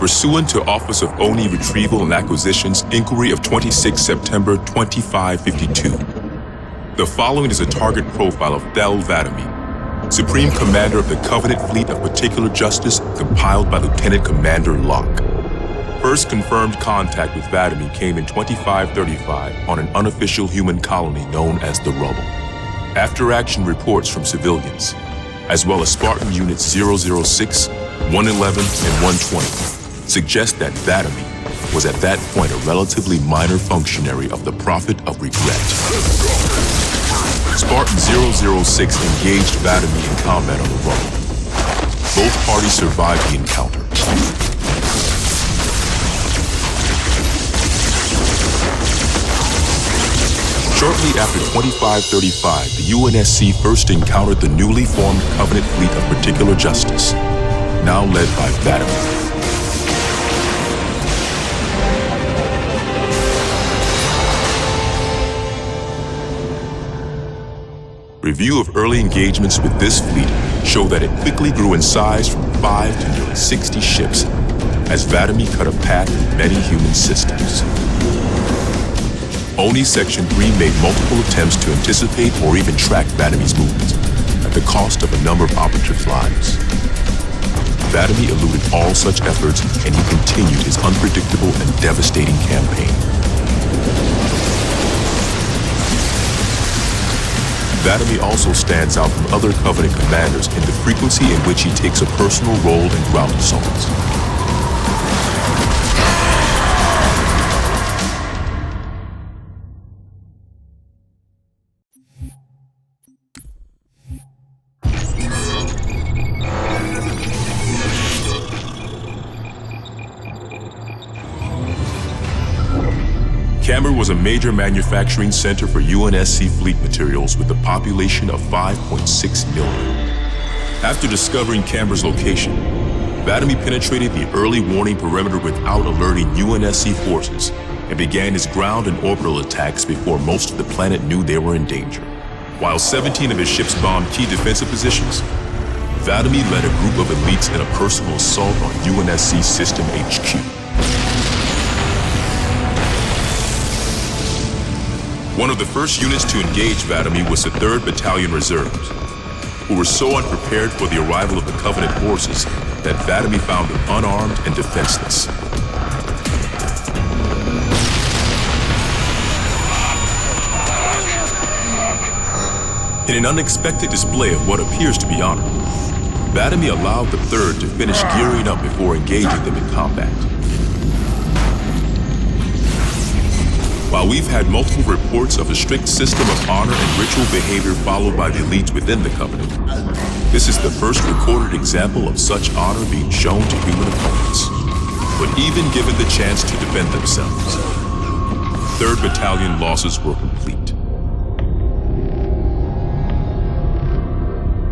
Pursuant to Office of ONI Retrieval and Acquisitions Inquiry of 26 September 2552. The following is a target profile of Thel Vadami, Supreme Commander of the Covenant Fleet of Particular Justice, compiled by Lieutenant Commander Locke. First confirmed contact with Vadami came in 2535 on an unofficial human colony known as the Rubble. After-action reports from civilians, as well as Spartan Units 006, 111, and 120, suggest that Vadami was at that point a relatively minor functionary of the Prophet of Regret. Spartan 006 engaged Vadami in combat on the Rubble. Both parties survived the encounter. Shortly after 2535, the UNSC first encountered the newly formed Covenant Fleet of Particular Justice, now led by Vadami. Review of early engagements with this fleet show that it quickly grew in size from 5 to nearly 60 ships as Vadami cut a path in many human systems. ONI Section 3 made multiple attempts to anticipate or even track Vadami's movements at the cost of a number of operatives' lives. Vadami eluded all such efforts and he continued his unpredictable and devastating campaign. Vadami also stands out from other Covenant commanders in the frequency in which he takes a personal role in ground assaults. Camber was a major manufacturing center for UNSC fleet materials with a population of 5.6 million. After discovering Camber's location, Vadami penetrated the early warning perimeter without alerting UNSC forces and began his ground and orbital attacks before most of the planet knew they were in danger. While 17 of his ships bombed key defensive positions, Vadami led a group of elites in a personal assault on UNSC System HQ. One of the first units to engage Vadami was the 3rd Battalion Reserves, who were so unprepared for the arrival of the Covenant forces that Vadami found them unarmed and defenseless. In an unexpected display of what appears to be honor, Vadami allowed the 3rd to finish gearing up before engaging them in combat. While we've had multiple reports of a strict system of honor and ritual behavior followed by the elites within the Covenant, this is the first recorded example of such honor being shown to human opponents. But even given the chance to defend themselves, 3rd Battalion losses were complete.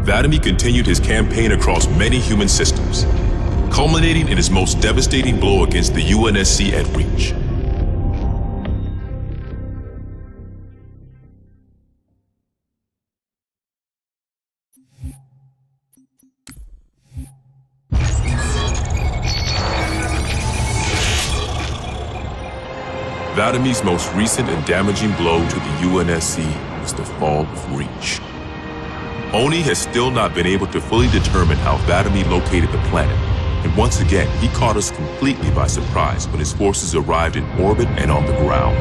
Vadami continued his campaign across many human systems, culminating in his most devastating blow against the UNSC at Reach. Vadami's most recent and damaging blow to the UNSC was the fall of Reach. ONI has still not been able to fully determine how Vadami located the planet, and once again, he caught us completely by surprise when his forces arrived in orbit and on the ground.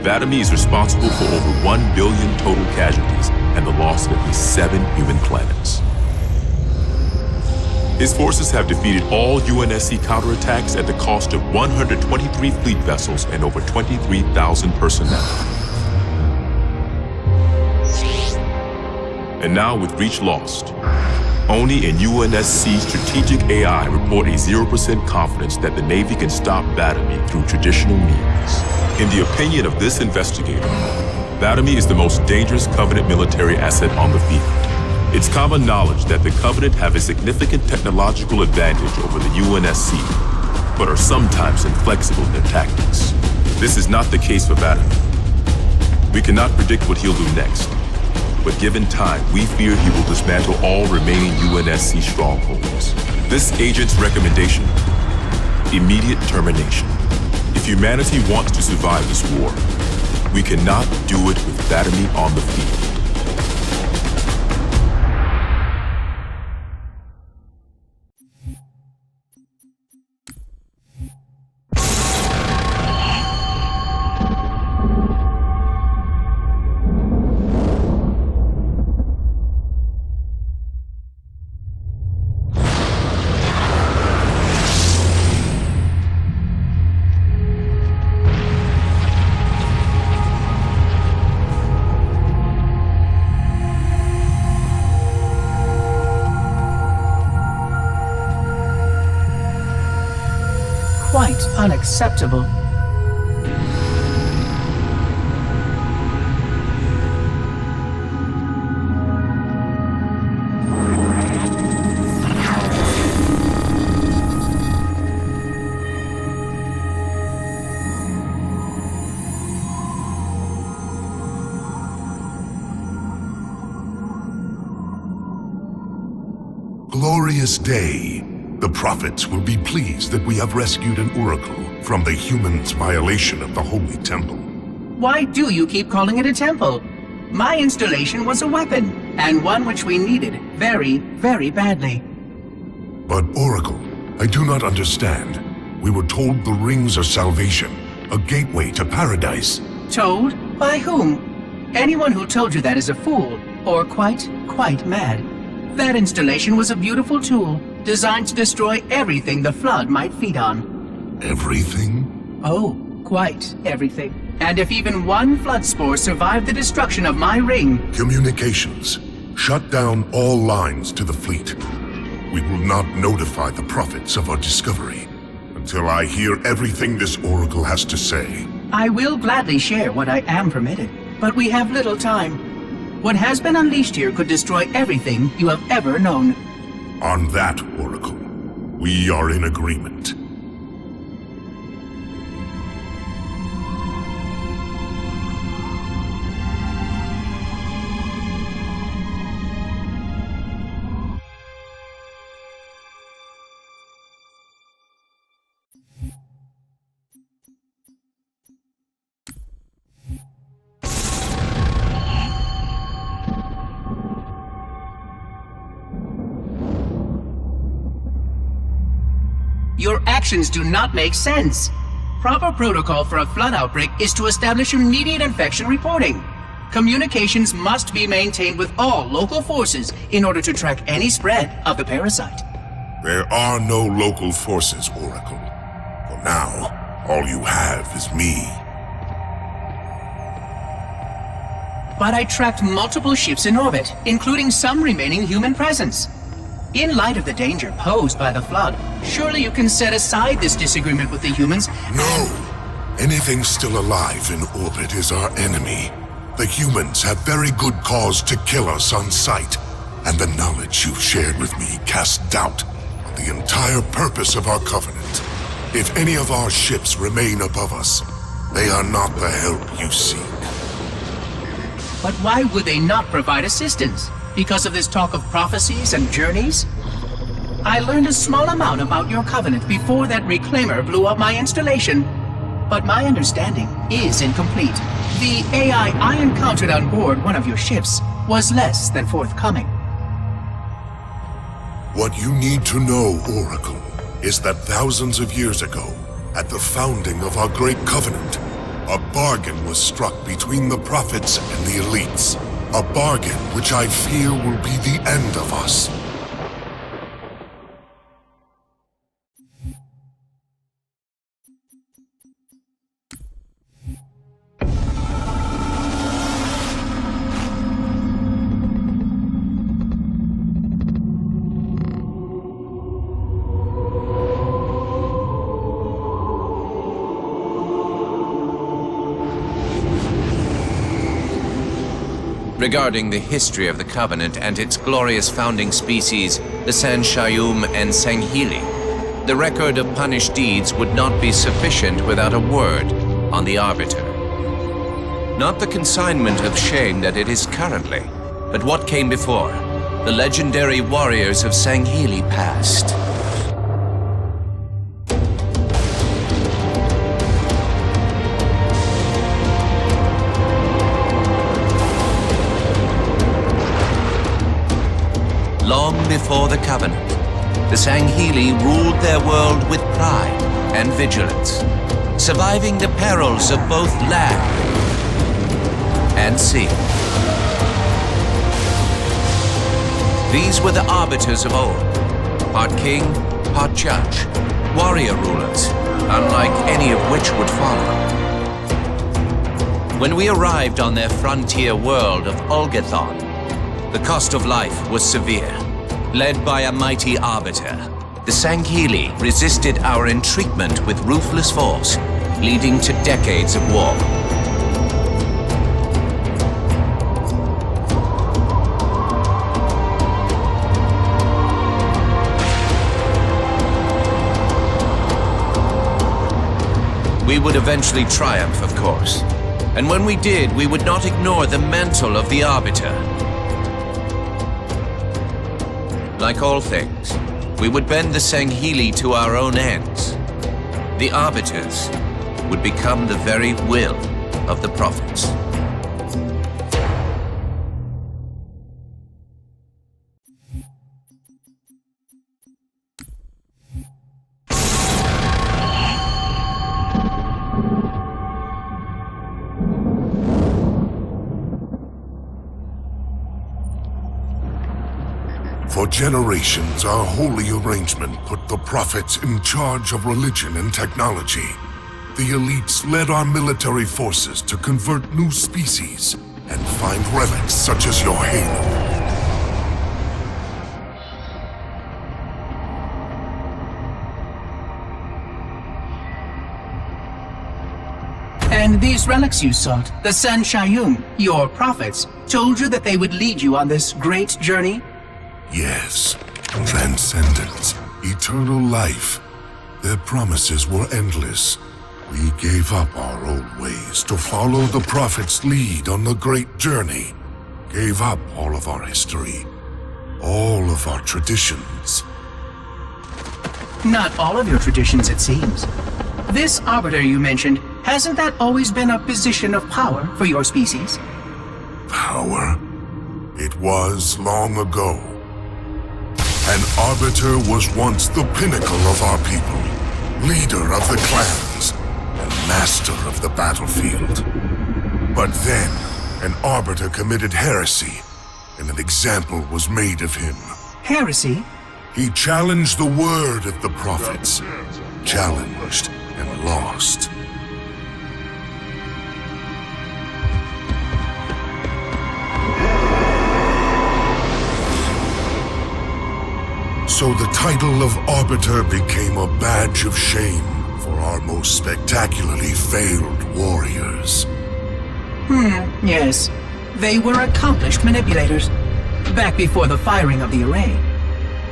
Vadami is responsible for over 1 billion total casualties and the loss of at least 7 human planets. His forces have defeated all UNSC counterattacks at the cost of 123 fleet vessels and over 23,000 personnel. And now with Reach lost, ONI and UNSC strategic AI report a 0% confidence that the Navy can stop Vadami through traditional means. In the opinion of this investigator, Vadami is the most dangerous Covenant military asset on the field. It's common knowledge that the Covenant have a significant technological advantage over the UNSC, but are sometimes inflexible in their tactics. This is not the case for Arbiter. We cannot predict what he'll do next, but given time, we fear he will dismantle all remaining UNSC strongholds. This agent's recommendation? Immediate termination. If humanity wants to survive this war, we cannot do it with Vladimir on the field. Quite unacceptable. Glorious day. The prophets will be pleased that we have rescued an oracle from the humans' violation of the Holy Temple. Why do you keep calling it a temple? My installation was a weapon, and one which we needed very, very badly. But Oracle, I do not understand. We were told the rings are salvation, a gateway to paradise. Told? By whom? Anyone who told you that is a fool, or quite mad. That installation was a beautiful tool, designed to destroy everything the Flood might feed on. Everything? Oh, quite everything. And if even one Flood spore survived the destruction of my ring... Communications. Shut down all lines to the fleet. We will not notify the prophets of our discovery until I hear everything this Oracle has to say. I will gladly share what I am permitted, but we have little time. What has been unleashed here could destroy everything you have ever known. On that, Oracle, we are in agreement. Your actions do not make sense. Proper protocol for a Flood outbreak is to establish immediate infection reporting. Communications must be maintained with all local forces in order to track any spread of the parasite. There are no local forces, Oracle. For now, all you have is me. But I tracked multiple ships in orbit, including some remaining human presence. In light of the danger posed by the Flood, surely you can set aside this disagreement with the humans. No! Anything still alive in orbit is our enemy. The humans have very good cause to kill us on sight, and the knowledge you've shared with me casts doubt on the entire purpose of our covenant. If any of our ships remain above us, they are not the help you seek. But why would they not provide assistance? Because of this talk of prophecies and journeys? I learned a small amount about your covenant before that reclaimer blew up my installation, but my understanding is incomplete. The AI I encountered on board one of your ships was less than forthcoming. What you need to know, Oracle, is that thousands of years ago, at the founding of our great covenant, a bargain was struck between the prophets and the elites. A bargain which I fear will be the end of us. Regarding the history of the Covenant and its glorious founding species, the Sanshayum and Sanghili, the record of punished deeds would not be sufficient without a word on the Arbiter. Not the consignment of shame that it is currently, But what came before? The legendary warriors of Sanghili passed. Long before the Covenant, the Sanghili ruled their world with pride and vigilance, surviving the perils of both land and sea. These were the Arbiters of old, part king, part judge, warrior rulers, unlike any of which would follow. When we arrived on their frontier world of Ulgathon, the cost of life was severe. Led by a mighty Arbiter, the Sanghili resisted our entreatment with ruthless force, leading to decades of war. We would eventually triumph, of course. And when we did, we would not ignore the mantle of the Arbiter. Like all things, we would bend the Sanghili to our own ends. The Arbiters would become the very will of the Prophets. For generations, our holy arrangement put the prophets in charge of religion and technology. The elites led our military forces to convert new species and find relics such as your halo. And these relics you sought, the San Shayum, your prophets, told you that they would lead you on this great journey? Yes, transcendence, eternal life. Their promises were endless. We gave up our old ways to follow the Prophet's lead on the great journey. Gave up all of our history, all of our traditions. Not all of your traditions, it seems. This Arbiter you mentioned, hasn't that always been a position of power for your species? Power? It was long ago. An Arbiter was once the pinnacle of our people, leader of the clans, and master of the battlefield. But then, an Arbiter committed heresy, and an example was made of him. Heresy? He challenged the word of the prophets, challenged and lost. So the title of Arbiter became a badge of shame for our most spectacularly failed warriors. Yes. They were accomplished manipulators, back before the firing of the array.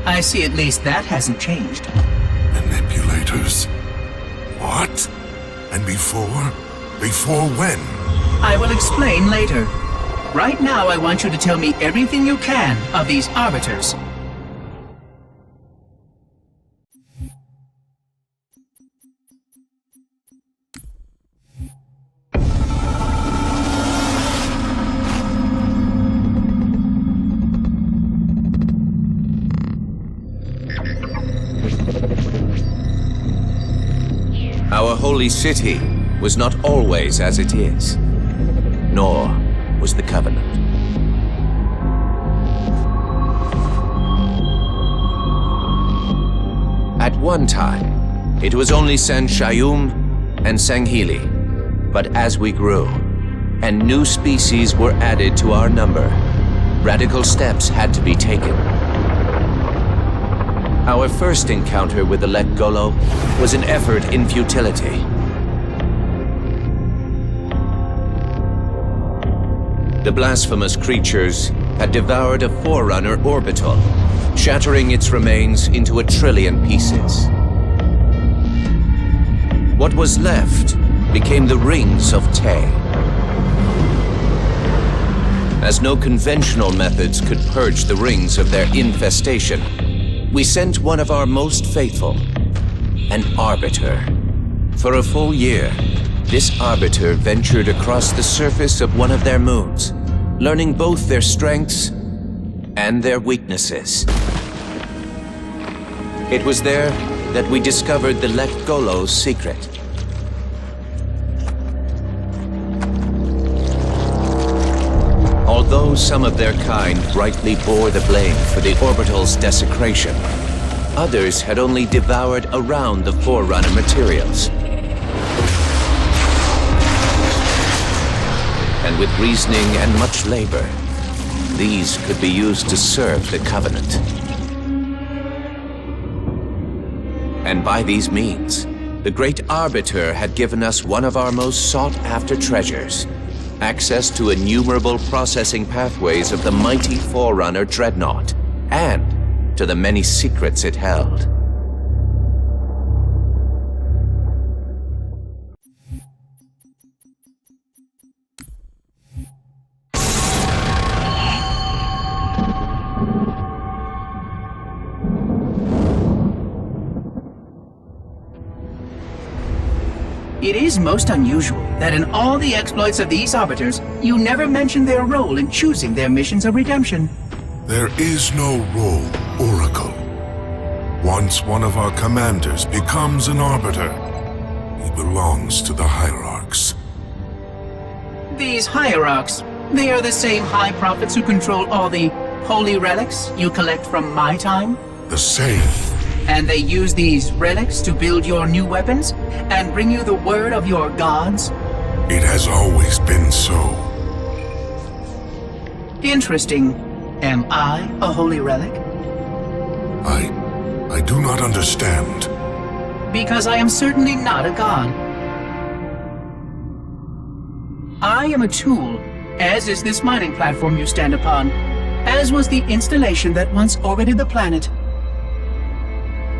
I see at least that hasn't changed. Manipulators? What? And before? Before when? I will explain later. Right now, I want you to tell me everything you can of these Arbiters. Our holy city was not always as it is, nor was the Covenant. At one time, it was only San Shayum and Sanghili, but as we grew, and new species were added to our number, radical steps had to be taken. Our first encounter with the Lek Golo was an effort in futility. The blasphemous creatures had devoured a Forerunner orbital, shattering its remains into 1 trillion pieces. What was left became the rings of Te. As no conventional methods could purge the rings of their infestation, we sent one of our most faithful, an Arbiter. For a full year, this Arbiter ventured across the surface of one of their moons, learning both their strengths and their weaknesses. It was there that we discovered the Let Golo's secret. Although some of their kind rightly bore the blame for the orbital's desecration, others had only devoured around the Forerunner materials. And with reasoning and much labor, these could be used to serve the Covenant. And by these means, the great Arbiter had given us one of our most sought-after treasures, access to innumerable processing pathways of the mighty Forerunner Dreadnought, and to the many secrets it held. It is most unusual that in all the exploits of these Arbiters, you never mention their role in choosing their missions of redemption. There is no role, Oracle. Once one of our commanders becomes an Arbiter, he belongs to the Hierarchs. These Hierarchs, they are the same High Prophets who control all the holy relics you collect from my time? The same. And they use these relics to build your new weapons and bring you the word of your gods? It has always been so. Interesting. Am I a holy relic? I do not understand. Because I am certainly not a god. I am a tool, as is this mining platform you stand upon, as was the installation that once orbited the planet.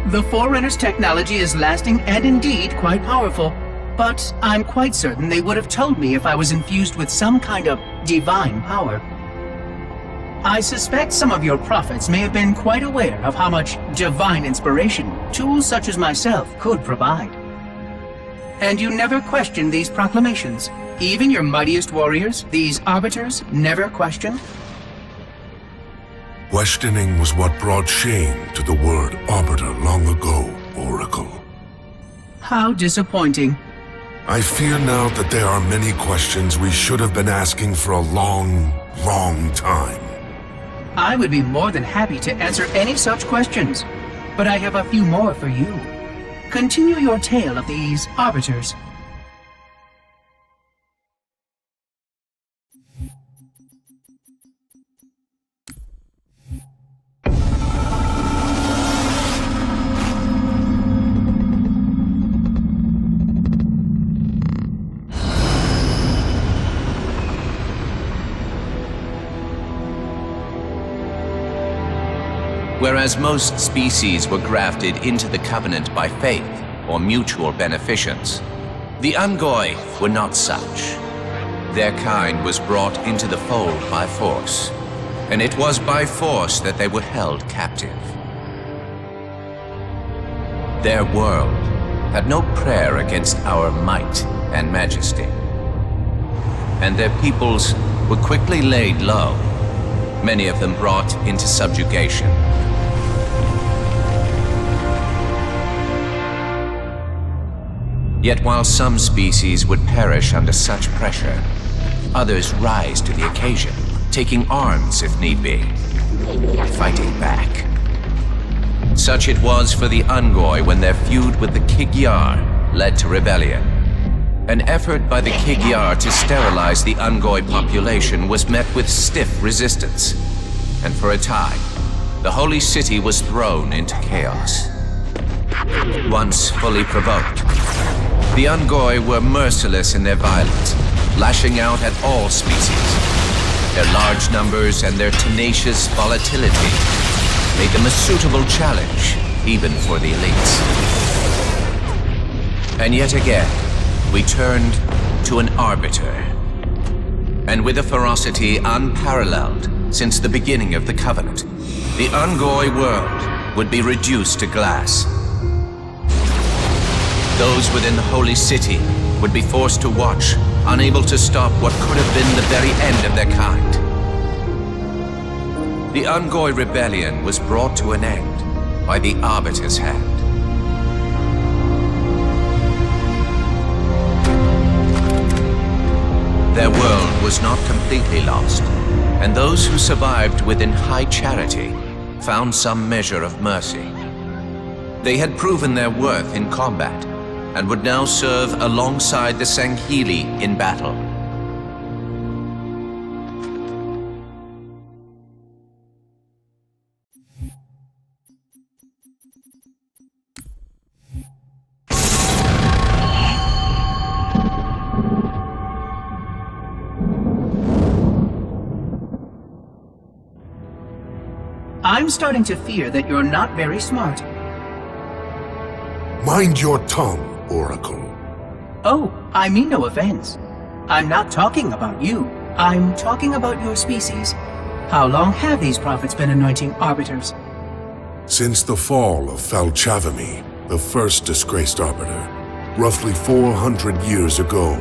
The Forerunner's technology is lasting and indeed quite powerful, but I'm quite certain they would have told me if I was infused with some kind of divine power. I suspect some of your prophets may have been quite aware of how much divine inspiration tools such as myself could provide. And you never questioned these proclamations. Even your mightiest warriors, these Arbiters, never questioned? Questioning was what brought shame to the word Arbiter long ago, Oracle. How disappointing. I fear now that there are many questions we should have been asking for a long, long time. I would be more than happy to answer any such questions, but I have a few more for you. Continue your tale of these Arbiters. Whereas most species were grafted into the Covenant by faith or mutual beneficence, the Ungoi were not such. Their kind was brought into the fold by force, and it was by force that they were held captive. Their world had no prayer against our might and majesty, and their peoples were quickly laid low, many of them brought into subjugation. Yet while some species would perish under such pressure, others rise to the occasion, taking arms if need be, fighting back. Such it was for the Ungoi when their feud with the Kig-Yar led to rebellion. An effort by the Kig-Yar to sterilize the Ungoi population was met with stiff resistance, and for a time, the Holy City was thrown into chaos. Once fully provoked, the Ungoi were merciless in their violence, lashing out at all species. Their large numbers and their tenacious volatility made them a suitable challenge, even for the elites. And yet again, we turned to an Arbiter. and with a ferocity unparalleled since the beginning of the Covenant, the Ungoi world would be reduced to glass. Those within the Holy City would be forced to watch, unable to stop what could have been the very end of their kind. The Ungoi rebellion was brought to an end by the Arbiter's hand. Their world was not completely lost, and those who survived within high charity found some measure of mercy. They had proven their worth in combat, and would now serve alongside the Sanghili in battle. I'm starting to fear that you're not very smart. Mind your tongue, Oracle. Oh, I mean no offense. I'm not talking about you. I'm talking about your species. How long have these prophets been anointing arbiters? Since the fall of Falchavami, the first disgraced Arbiter, roughly 400 years ago.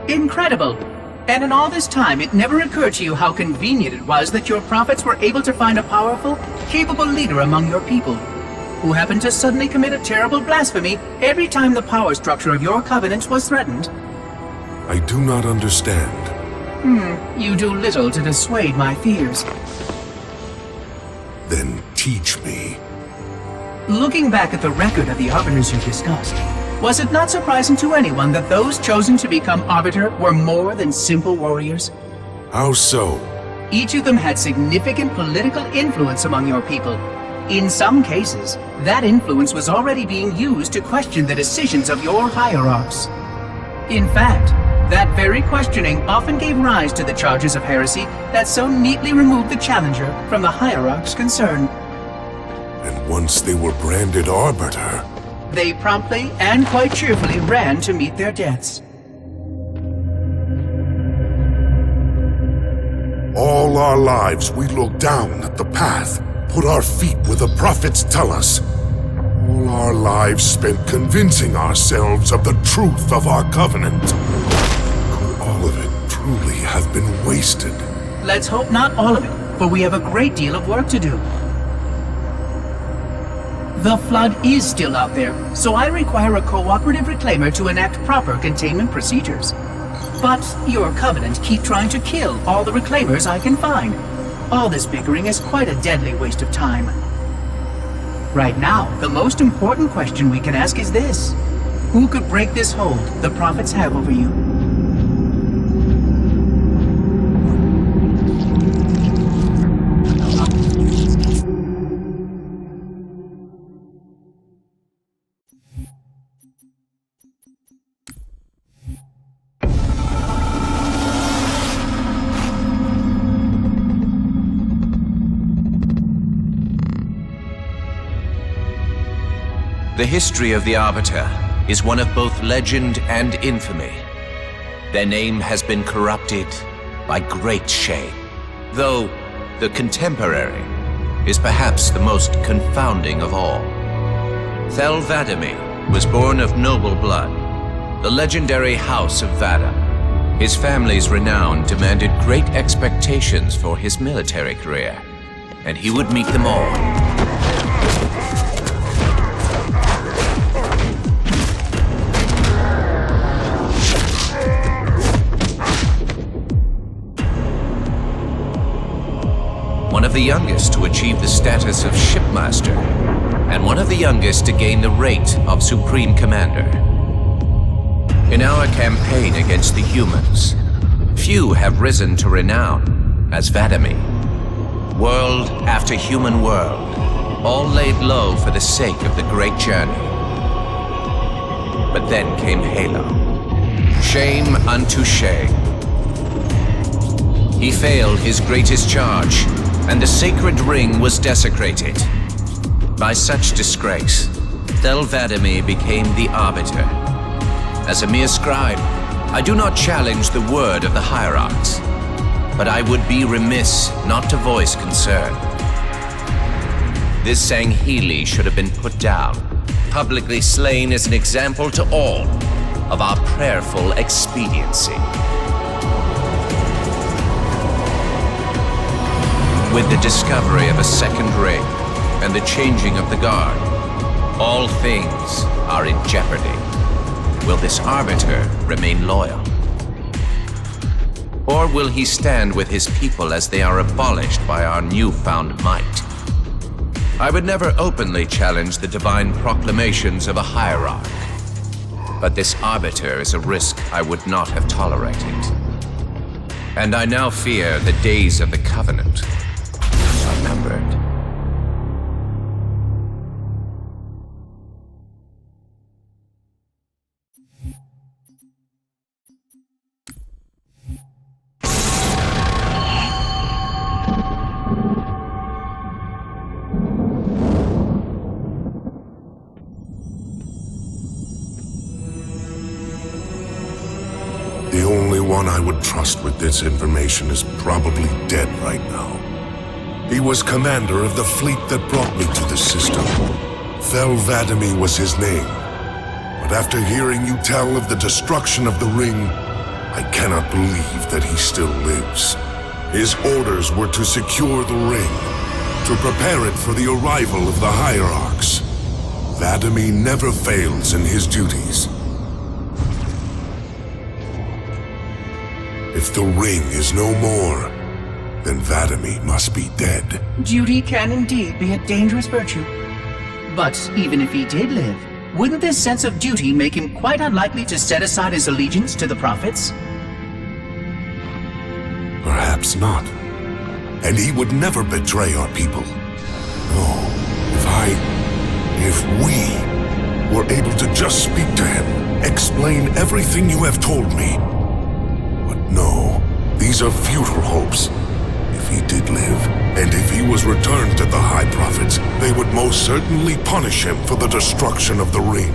Incredible! And in all this time, it never occurred to you how convenient it was that your prophets were able to find a powerful, capable leader among your people, who happened to suddenly commit a terrible blasphemy every time the power structure of your covenant was threatened. I do not understand. You do little to dissuade my fears. Then teach me. Looking back at the record of the Arbiters you discussed, was it not surprising to anyone that those chosen to become Arbiter were more than simple warriors? How so? Each of them had significant political influence among your people. In some cases, that influence was already being used to question the decisions of your hierarchs. In fact, that very questioning often gave rise to the charges of heresy that so neatly removed the challenger from the hierarchs concerned. And once they were branded Arbiter, they promptly and quite cheerfully ran to meet their deaths. all our lives we look down at the path, put our feet where the prophets tell us. All our lives spent convincing ourselves of the truth of our covenant. Could all of it truly have been wasted? Let's hope not all of it, for we have a great deal of work to do. The Flood is still out there, so I require a cooperative reclaimer to enact proper containment procedures. But your Covenant keep trying to kill all the reclaimers I can find. All this bickering is quite a deadly waste of time. Right now, the most important question we can ask is this. Who could break this hold the prophets have over you? The history of the Arbiter is one of both legend and infamy. Their name has been corrupted by great shame, though the contemporary is perhaps the most confounding of all. Thel 'Vadami was born of noble blood, the legendary House of Vada. His family's renown demanded great expectations for his military career, and he would meet them all. One of the youngest to achieve the status of Shipmaster, and one of the youngest to gain the rate of Supreme Commander. In our campaign against the humans, few have risen to renown as 'Vadami. World after human world, all laid low for the sake of the great journey. But then came Halo. Shame unto shame. He failed his greatest charge, and the sacred ring was desecrated. By such disgrace, Thel 'Vadami became the Arbiter. As a mere scribe, I do not challenge the word of the hierarchs, but I would be remiss not to voice concern. This Sanghili should have been put down, publicly slain as an example to all of our prayerful expediency. With the discovery of a second ring and the changing of the guard, all things are in jeopardy. Will this Arbiter remain loyal? Or will he stand with his people as they are abolished by our newfound might? I would never openly challenge the divine proclamations of a hierarch, but this Arbiter is a risk I would not have tolerated. And I now fear the days of the Covenant are numbered. The only one I would trust with this information is probably dead right now. He was commander of the fleet that brought me to the system. Thelvadamy was his name. But after hearing you tell of the destruction of the ring, I cannot believe that he still lives. His orders were to secure the ring, to prepare it for the arrival of the hierarchs. Vadamy never fails in his duties. If the ring is no more, then Vadamy must be dead. Duty can indeed be a dangerous virtue. But even if he did live, wouldn't this sense of duty make him quite unlikely to set aside his allegiance to the prophets? Perhaps not. And he would never betray our people. No, if we were able to just speak to him, explain everything you have told me. But no, these are futile hopes. If he did live, and if he was returned to the High Prophets, they would most certainly punish him for the destruction of the ring.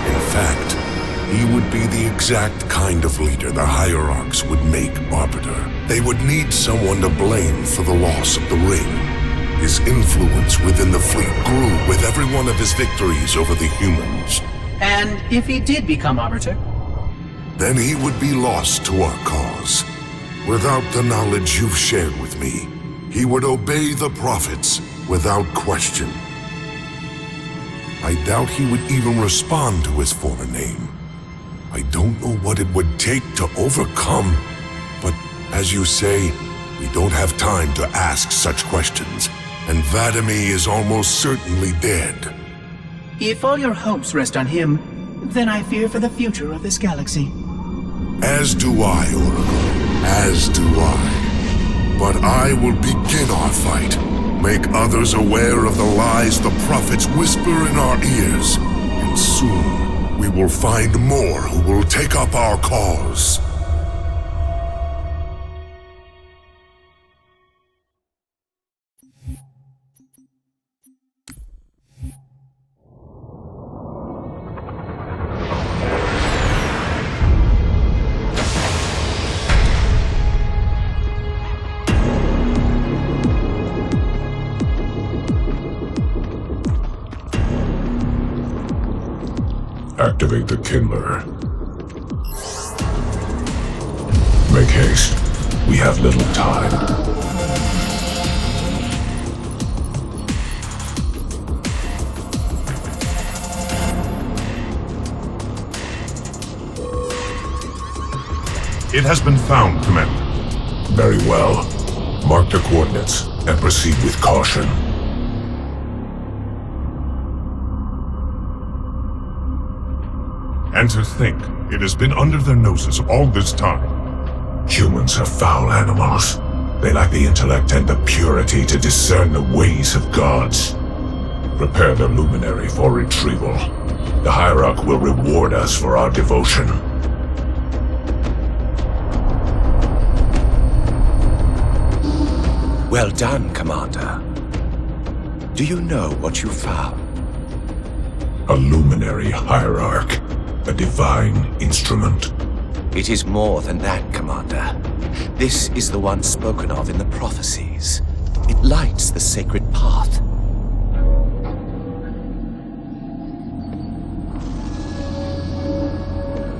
In fact, he would be the exact kind of leader the hierarchs would make Arbiter. They would need someone to blame for the loss of the ring. His influence within the fleet grew with every one of his victories over the humans. And if he did become Arbiter? Then he would be lost to our cause. Without the knowledge you've shared with me, he would obey the prophets without question. I doubt he would even respond to his former name. I don't know what it would take to overcome, but as you say, we don't have time to ask such questions, and Vadamy is almost certainly dead. If all your hopes rest on him, then I fear for the future of this galaxy. As do I, Oracle. As do I. But I will begin our fight. Make others aware of the lies the prophets whisper in our ears. And soon, we will find more who will take up our cause. Activate the Kindler. Make haste. We have little time. It has been found, Commander. Very well. Mark the coordinates and proceed with caution. And to think, it has been under their noses all this time. Humans are foul animals. They lack the intellect and the purity to discern the ways of gods. Prepare the luminary for retrieval. The hierarch will reward us for our devotion. Well done, Commander. Do you know what you found? A luminary hierarch. A divine instrument. It is more than that, Commander. This is the one spoken of in the prophecies. It lights the sacred path.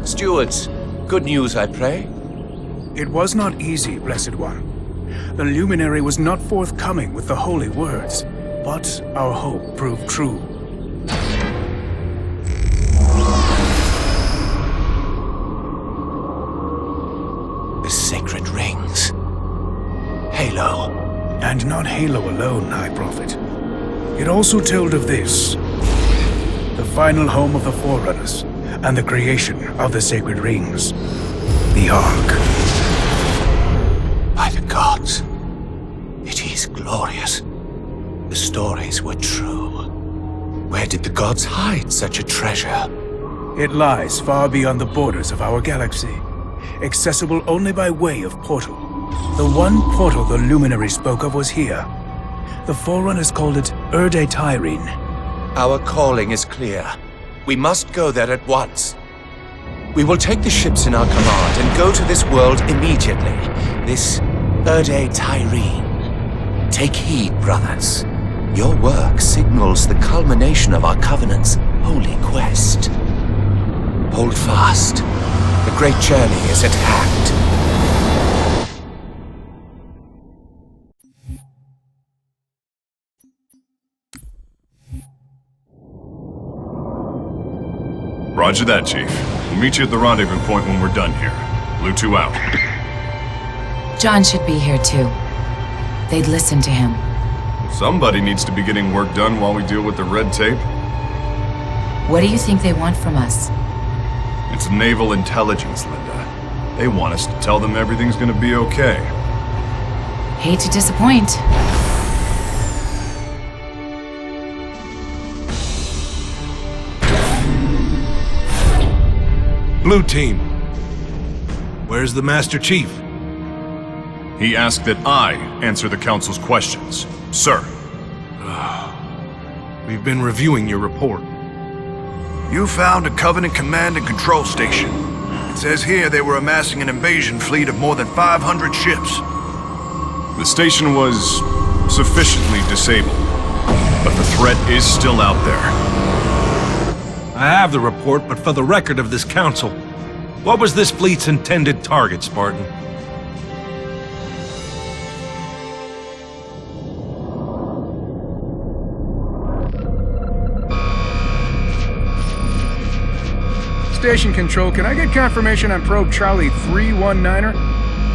Stewards, good news, I pray? It was not easy, Blessed One. The luminary was not forthcoming with the holy words, but our hope proved true. The sacred rings. Halo. And not Halo alone, High Prophet. It also told of this. The final home of the Forerunners, and the creation of the sacred rings. The Ark. By the gods. It is glorious. The stories were true. Where did the gods hide such a treasure? It lies far beyond the borders of our galaxy, accessible only by way of portal. The one portal the Luminary spoke of was here. The Forerunners called it Erde Tyrene. Our calling is clear. We must go there at once. We will take the ships in our command and go to this world immediately. This Erde Tyrene. Take heed, brothers. Your work signals the culmination of our Covenant's holy quest. Hold fast. The great journey is at hand. Roger that, Chief. We'll meet you at the rendezvous point when we're done here. Blue 2 out. John should be here too. They'd listen to him. Somebody needs to be getting work done while we deal with the red tape. What do you think they want from us? It's naval intelligence, Linda. They want us to tell them everything's gonna be okay. Hate to disappoint. Blue Team. Where's the Master Chief? He asked that I answer the Council's questions. Sir. We've been reviewing your report. You found a Covenant command and control station. It says here they were amassing an invasion fleet of more than 500 ships. The station was sufficiently disabled, but the threat is still out there. I have the report, but for the record of this council, what was this fleet's intended target, Spartan? Station Control, can I get confirmation on probe Charlie 319er?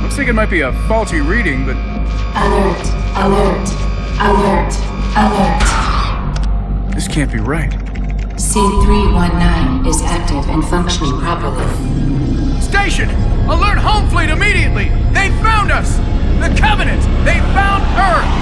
Looks like it might be a faulty reading, but... Alert! Alert! Alert! Alert! This can't be right. C319 is active and functioning properly. Station! Alert home fleet immediately! They found us! The Covenant! They found Earth!